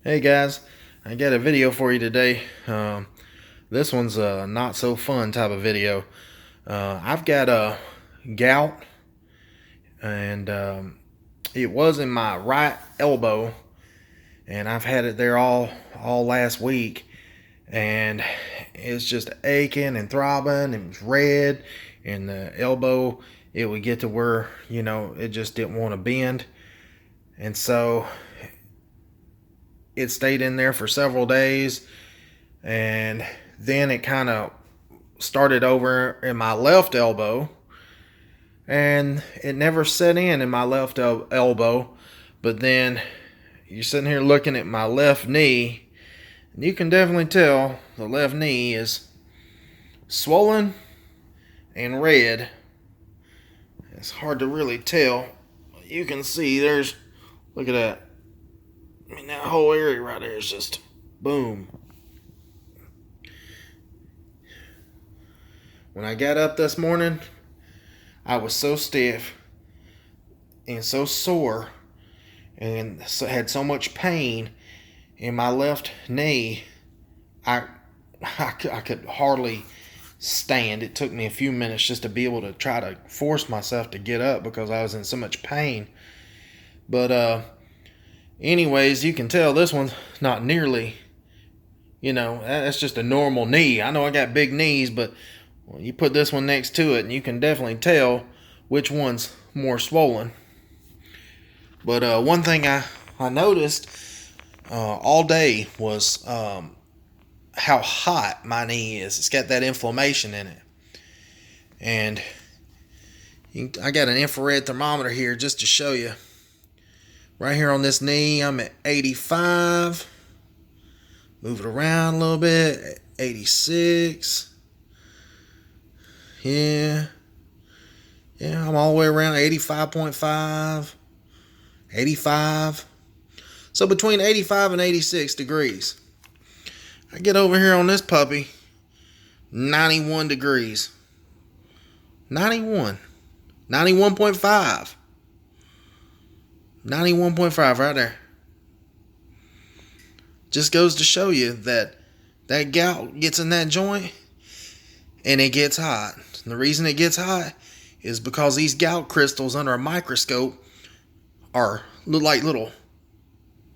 Hey guys, I got a video for you today. This one's a not so fun type of video. I've got a gout, and it was in my right elbow, and I've had it there all last week, and it's just aching and throbbing, and it's red, and the elbow, it would get to where it just didn't want to bend, and so it stayed in there for several days, and then it kind of started over in my left elbow, and it never set in my left elbow. But then you're sitting here looking at my left knee, and you can definitely tell the left knee is swollen and red. It's hard to really tell. You can see look at that. I mean, that whole area right there is just boom. When I got up this morning, I was so stiff and so sore and had so much pain in my left knee. I could hardly stand. It took me a few minutes just to be able to try to force myself to get up because I was in so much pain. But anyways, you can tell this one's not nearly, that's just a normal knee. I know I got big knees, but you put this one next to it and you can definitely tell which one's more swollen. But one thing I noticed all day was how hot my knee is. It's got that inflammation in it. And I got an infrared thermometer here just to show you. Right here on this knee, I'm at 85. Move it around a little bit. 86. Yeah, I'm all the way around 85.5, 85. So between 85 and 86 degrees. I get over here on this puppy, 91 degrees. 91. 91.5. 91.5 right there. Just goes to show you that gout gets in that joint and it gets hot. And the reason it gets hot is because these gout crystals under a microscope look like little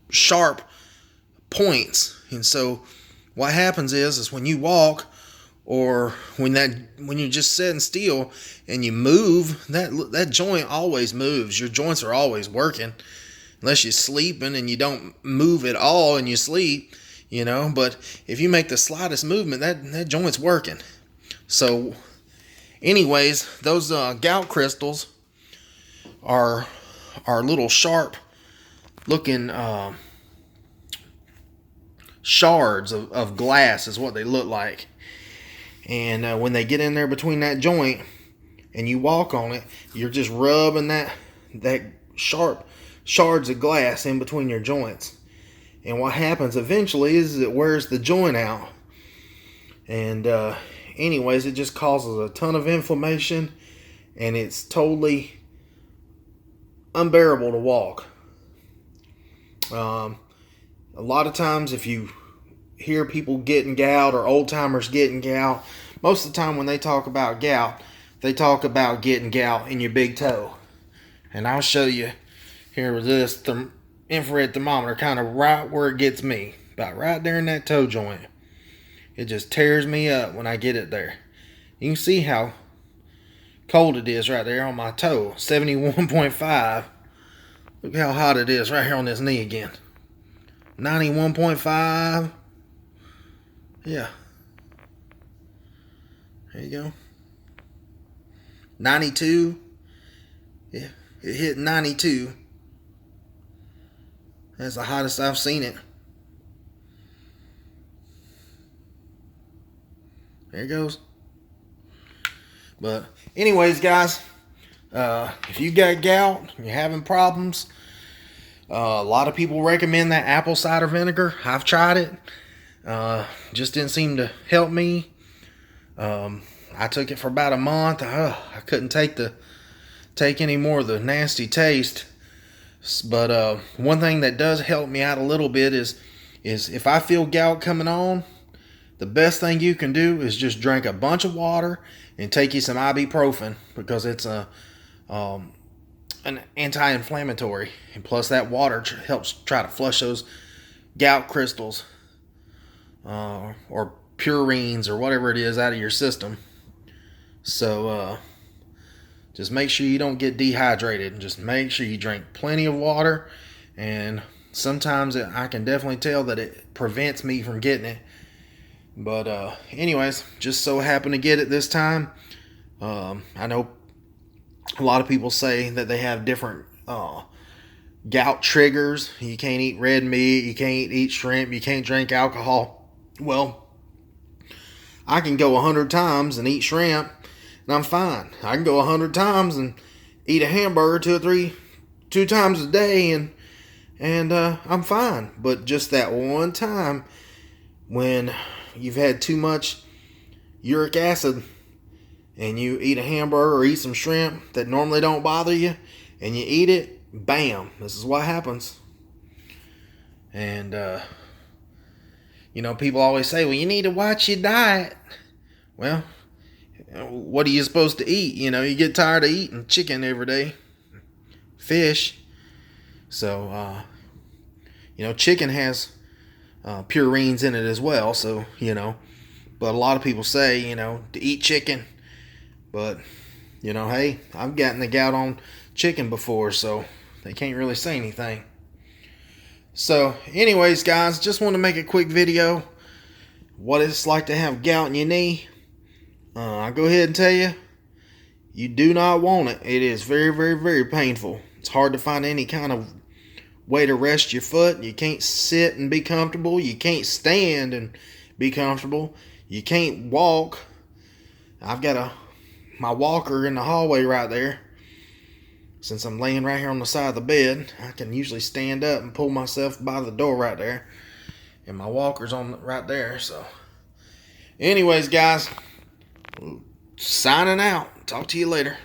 sharp points. And so what happens is when you walk, or when you're just sitting still and you move, that joint always moves. Your joints are always working, unless you're sleeping and you don't move at all and you sleep, But if you make the slightest movement, that joint's working. So anyways, those gout crystals are little sharp looking shards of glass is what they look like. And when they get in there between that joint and you walk on it, you're just rubbing that sharp shards of glass in between your joints. And what happens eventually is it wears the joint out. And anyways, it just causes a ton of inflammation, and it's totally unbearable to walk. A lot of times if you hear people getting gout or old timers getting gout, most of the time when they talk about gout, they talk about getting gout in your big toe. And I'll show you here with this infrared thermometer, kind of right where it gets me, about right there in that toe joint. It just tears me up when I get it there. You can see how cold it is right there on my toe, 71.5. Look how hot it is right here on this knee again. 91.5. Yeah. There you go. 92. Yeah, it hit 92. That's the hottest I've seen it. There it goes. But anyways, guys, if you got gout, you're having problems, a lot of people recommend that apple cider vinegar. I've tried it. Just didn't seem to help me. I took it for about a month. I couldn't take any more of the nasty taste. But one thing that does help me out a little bit is is if I feel gout coming on, the best thing you can do is just drink a bunch of water and take you some ibuprofen, because it's an anti-inflammatory, and plus that water helps try to flush those gout crystals or purines or whatever it is out of your system. So just make sure you don't get dehydrated, and just make sure you drink plenty of water. And sometimes I can definitely tell that it prevents me from getting it. But anyways, just so happened to get it this time. I know a lot of people say that they have different gout triggers. You can't eat red meat, you can't eat shrimp, you can't drink alcohol. Well, I can go 100 times and eat shrimp and I'm fine. I can go 100 times and eat a hamburger two times a day and I'm fine. But just that one time when you've had too much uric acid and you eat a hamburger or eat some shrimp that normally don't bother you, and you eat it, bam, this is what happens. And people always say, well, you need to watch your diet. Well, what are you supposed to eat? You get tired of eating chicken every day, fish. So chicken has purines in it as well. So but a lot of people say to eat chicken. But, hey, I've gotten the gout on chicken before, so they can't really say anything. So, anyways, guys, just want to make a quick video. What it's like to have gout in your knee. I'll go ahead and tell you, you do not want it. It is very, very, very painful. It's hard to find any kind of way to rest your foot. You can't sit and be comfortable. You can't stand and be comfortable. You can't walk. I've got my walker in the hallway right there. Since I'm laying right here on the side of the bed, I can usually stand up and pull myself by the door right there. And my walker's on right there. So anyways, guys, signing out. Talk to you later.